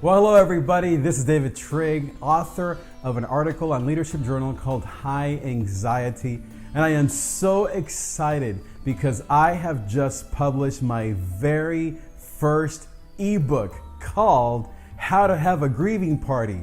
Well, hello everybody. This is David Trigg, author of an article on Leadership Journal called High Anxiety. And I am so excited because I have just published my very first ebook called How to Have a Grieving Party,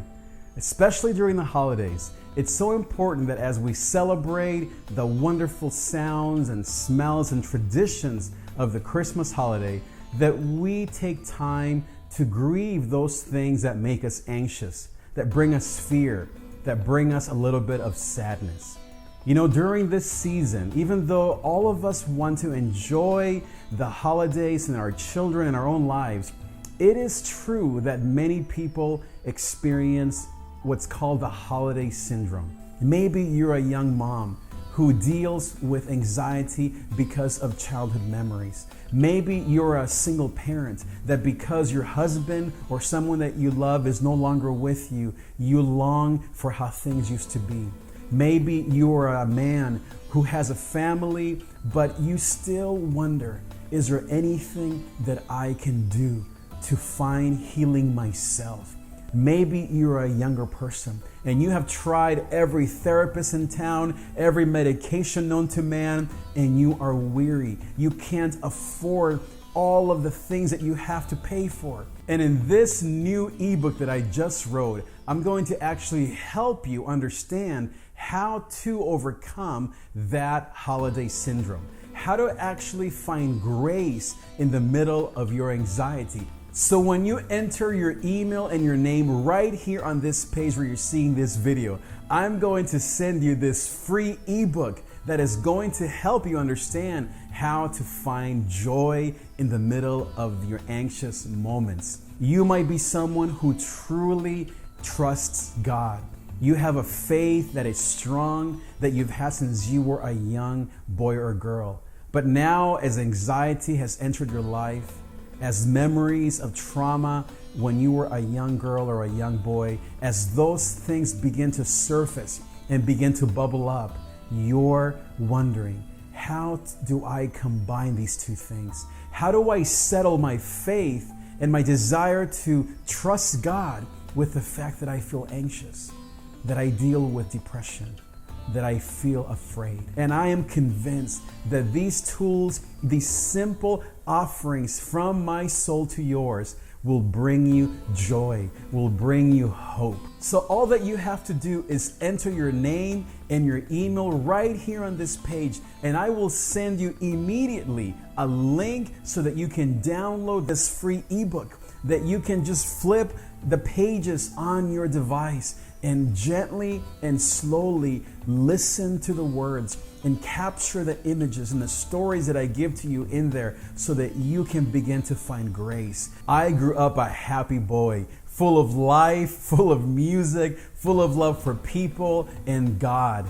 especially during the holidays. It's so important that as we celebrate the wonderful sounds and smells and traditions of the Christmas holiday, that we take time to grieve those things that make us anxious, that bring us fear, that bring us a little bit of sadness. You know, during this season, even though all of us want to enjoy the holidays and our children and our own lives, it is true that many people experience what's called the holiday syndrome. Maybe you're a young mom who deals with anxiety because of childhood memories. Maybe you're a single parent that because your husband or someone that you love is no longer with you, you long for how things used to be. Maybe you're a man who has a family, but you still wonder, is there anything that I can do to find healing myself? Maybe you're a younger person and you have tried every therapist in town, every medication known to man, and you are weary. You can't afford all of the things that you have to pay for. And in this new ebook that I just wrote, I'm going to actually help you understand how to overcome that holiday syndrome, how to actually find grace in the middle of your anxiety. So when you enter your email and your name right here on this page where you're seeing this video, I'm going to send you this free ebook that is going to help you understand how to find joy in the middle of your anxious moments. You might be someone who truly trusts God. You have a faith that is strong, that you've had since you were a young boy or girl. But now, as anxiety has entered your life, as memories of trauma when you were a young girl or a young boy, as those things begin to surface and begin to bubble up, you're wondering, how do I combine these two things? How do I settle my faith and my desire to trust God with the fact that I feel anxious, that I deal with depression, that I feel afraid? And I am convinced that these tools, these simple offerings from my soul to yours, will bring you joy, will bring you hope. So all that you have to do is enter your name and your email right here on this page, and I will send you immediately a link so that you can download this free ebook, that you can just flip the pages on your device and gently and slowly listen to the words and capture the images and the stories that I give to you in there so that you can begin to find grace. I grew up a happy boy, full of life, full of music, full of love for people and God.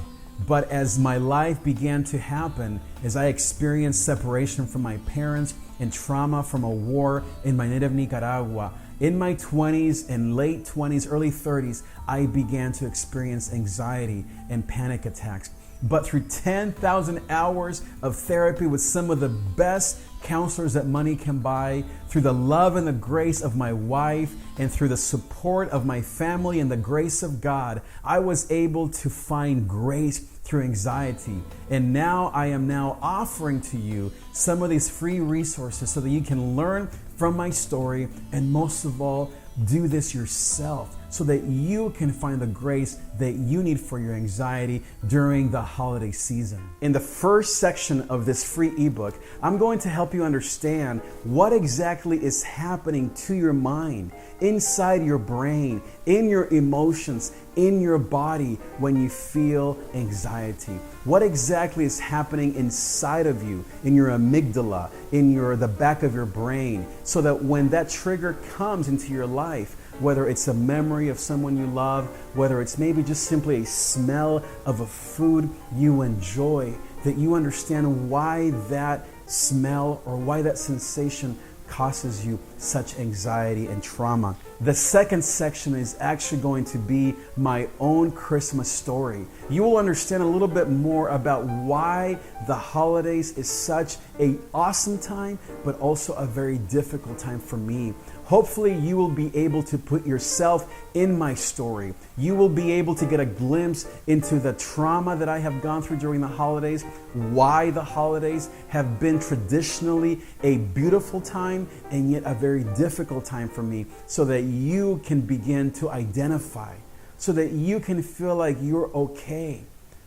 But as my life began to happen, as I experienced separation from my parents and trauma from a war in my native Nicaragua, in my 20s and late 20s, early 30s, I began to experience anxiety and panic attacks. But through 10,000 hours of therapy with some of the best counselors that money can buy, through the love and the grace of my wife, and through the support of my family and the grace of God, I was able to find grace through anxiety. And now I am now offering to you some of these free resources so that you can learn from my story, and most of all, do this yourself so that you can find the grace that you need for your anxiety during the holiday season. In the first section of this free ebook, I'm going to help you understand what exactly is happening to your mind, inside your brain, in your emotions, in your body when you feel anxiety. What exactly is happening inside of you, in your amygdala, in the back of your brain, so that when that trigger comes into your life, whether it's a memory of someone you love, whether it's maybe just simply a smell of a food you enjoy, that you understand why that smell or why that sensation causes you such anxiety and trauma. The second section is actually going to be my own Christmas story. You will understand a little bit more about why the holidays is such an awesome time, but also a very difficult time for me. Hopefully you will be able to put yourself in my story. You will be able to get a glimpse into the trauma that I have gone through during the holidays, why the holidays have been traditionally a beautiful time and yet a very difficult time for me, so that you can begin to identify, so that you can feel like you're okay.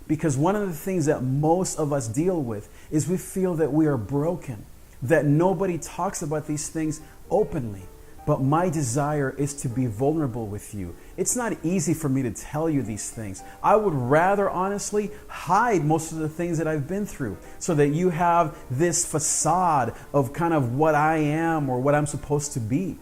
Because one of the things that most of us deal with is we feel that we are broken, that nobody talks about these things openly. But my desire is to be vulnerable with you. It's not easy for me to tell you these things. I would rather honestly hide most of the things that I've been through, so that you have this facade of kind of what I am or what I'm supposed to be.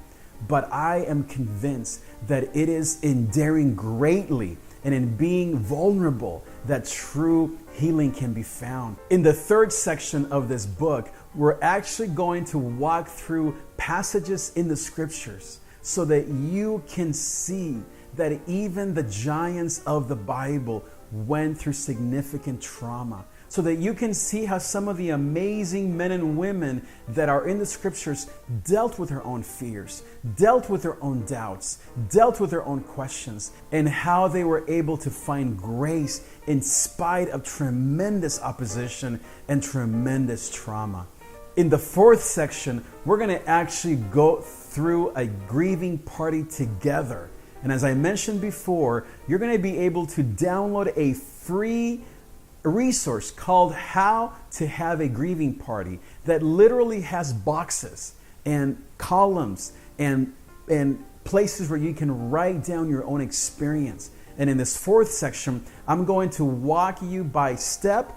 But I am convinced that it is in daring greatly and in being vulnerable that true healing can be found. In the third section of this book, we're actually going to walk through passages in the scriptures so that you can see that even the giants of the Bible went through significant trauma, so that you can see how some of the amazing men and women that are in the scriptures dealt with their own fears, dealt with their own doubts, dealt with their own questions, and how they were able to find grace in spite of tremendous opposition and tremendous trauma. In the fourth section, we're going to actually go through a grieving party together. And as I mentioned before, you're going to be able to download a free resource called How to Have a Grieving Party that literally has boxes and columns and places where you can write down your own experience. And in this fourth section, I'm going to walk you by step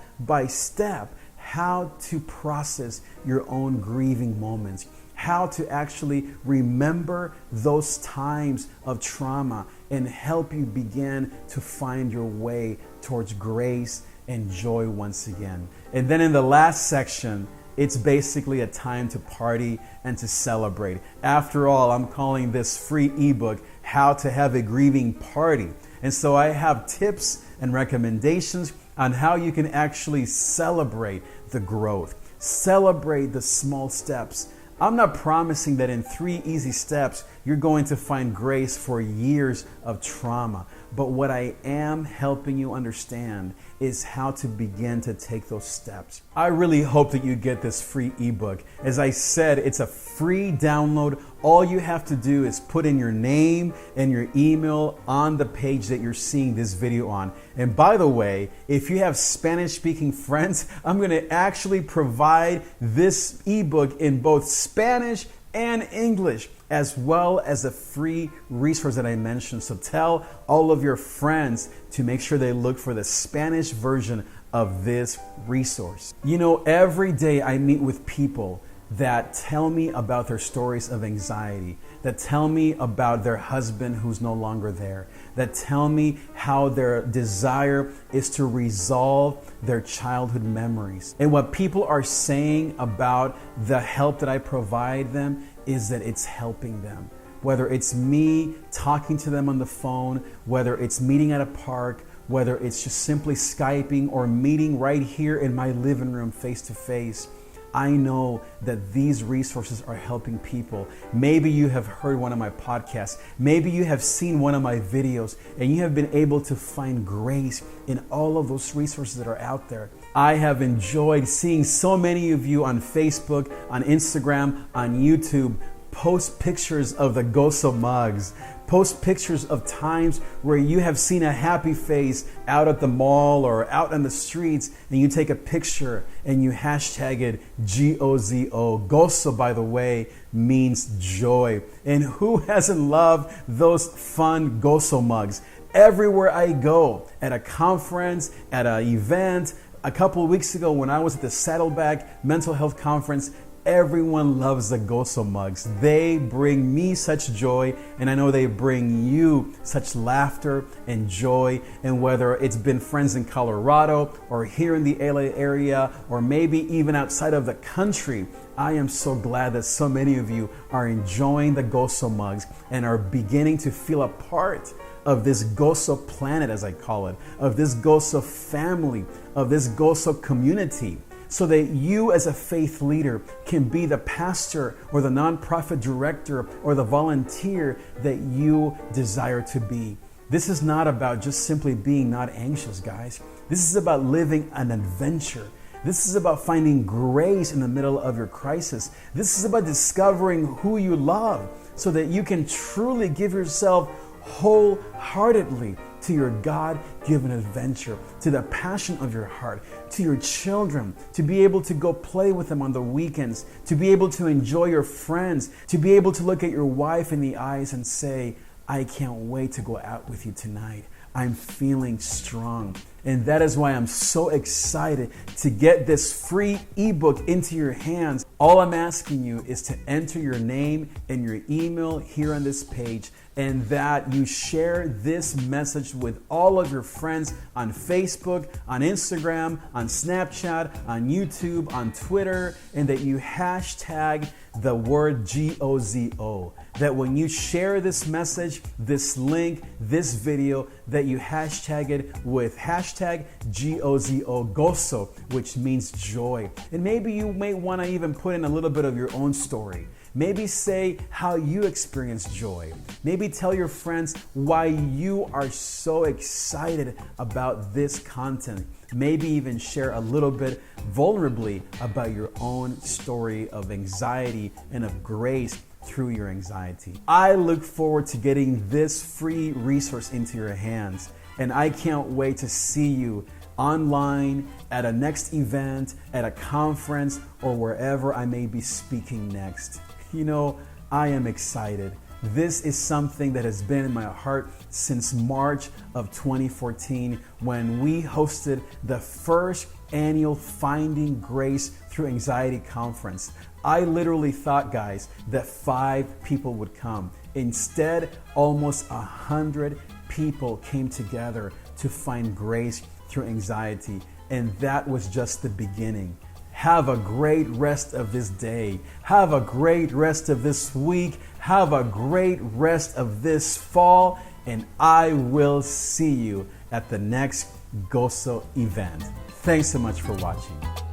how to process your own grieving moments, how to actually remember those times of trauma and help you begin to find your way towards grace and joy once again. And then in the last section, it's basically a time to party and to celebrate. After all, I'm calling this free ebook How to Have a Grieving Party. And so I have tips and recommendations on how you can actually celebrate the growth, celebrate the small steps. I'm not promising that in 3 easy steps you're going to find grace for years of trauma. But what I am helping you understand is how to begin to take those steps. I really hope that you get this free ebook. As I said, it's a free download. All you have to do is put in your name and your email on the page that you're seeing this video on. And by the way, if you have Spanish-speaking friends, I'm going to actually provide this ebook in both Spanish and English, as well as a free resource that I mentioned. So tell all of your friends to make sure they look for the Spanish version of this resource. You know, every day I meet with people that tell me about their stories of anxiety, that tell me about their husband who's no longer there, that tell me how their desire is to resolve their childhood memories. And what people are saying about the help that I provide them is that it's helping them. Whether it's me talking to them on the phone, whether it's meeting at a park, whether it's just simply Skyping or meeting right here in my living room face to face, I know that these resources are helping people. Maybe you have heard one of my podcasts. Maybe you have seen one of my videos and you have been able to find grace in all of those resources that are out there. I have enjoyed seeing so many of you on Facebook, on Instagram, on YouTube post pictures of the Gozo mugs. Post pictures of times where you have seen a happy face out at the mall or out on the streets, and you take a picture and you hashtag it GOZO. Gozo, by the way, means joy. And who hasn't loved those fun Gozo mugs? Everywhere I go, at a conference, at an event, a couple of weeks ago when I was at the Saddleback Mental Health Conference, everyone loves the Gozo mugs. They bring me such joy, and I know they bring you such laughter and joy. And whether it's been friends in Colorado or here in the LA area or maybe even outside of the country, I am so glad that so many of you are enjoying the Gozo mugs and are beginning to feel a part of this Gozo planet, as I call it, of this Gozo family, of this Gozo community. so that you as a faith leader can be the pastor or the nonprofit director or the volunteer that you desire to be. This is not about just simply being not anxious, guys. This is about living an adventure. This is about finding grace in the middle of your crisis. This is about discovering who you love so that you can truly give yourself wholeheartedly to your God-given adventure, to the passion of your heart, to your children, to be able to go play with them on the weekends, to be able to enjoy your friends, to be able to look at your wife in the eyes and say, I can't wait to go out with you tonight. I'm feeling strong. And that is why I'm so excited to get this free ebook into your hands. All I'm asking you is to enter your name and your email here on this page, and that you share this message with all of your friends on Facebook, on Instagram, on Snapchat, on YouTube, on Twitter, and that you hashtag the word GOZO. That when you share this message, this link, this video, that you hashtag it with hashtag GOZO, gozo, which means joy. And maybe you may want to even put in a little bit of your own story. Maybe say how you experience joy. Maybe tell your friends why you are so excited about this content. Maybe even share a little bit vulnerably about your own story of anxiety and of grace through your anxiety. I look forward to getting this free resource into your hands, and I can't wait to see you online, at a next event, at a conference, or wherever I may be speaking next. You know, I am excited. This is something that has been in my heart since March of 2014 when we hosted the first annual Finding Grace Through Anxiety conference. I literally thought, guys, that 5 people would come. Instead, almost 100 people came together to find grace through anxiety, and that was just the beginning. Have a great rest of this day. Have a great rest of this week. Have a great rest of this fall. And I will see you at the next GOZO event. Thanks so much for watching.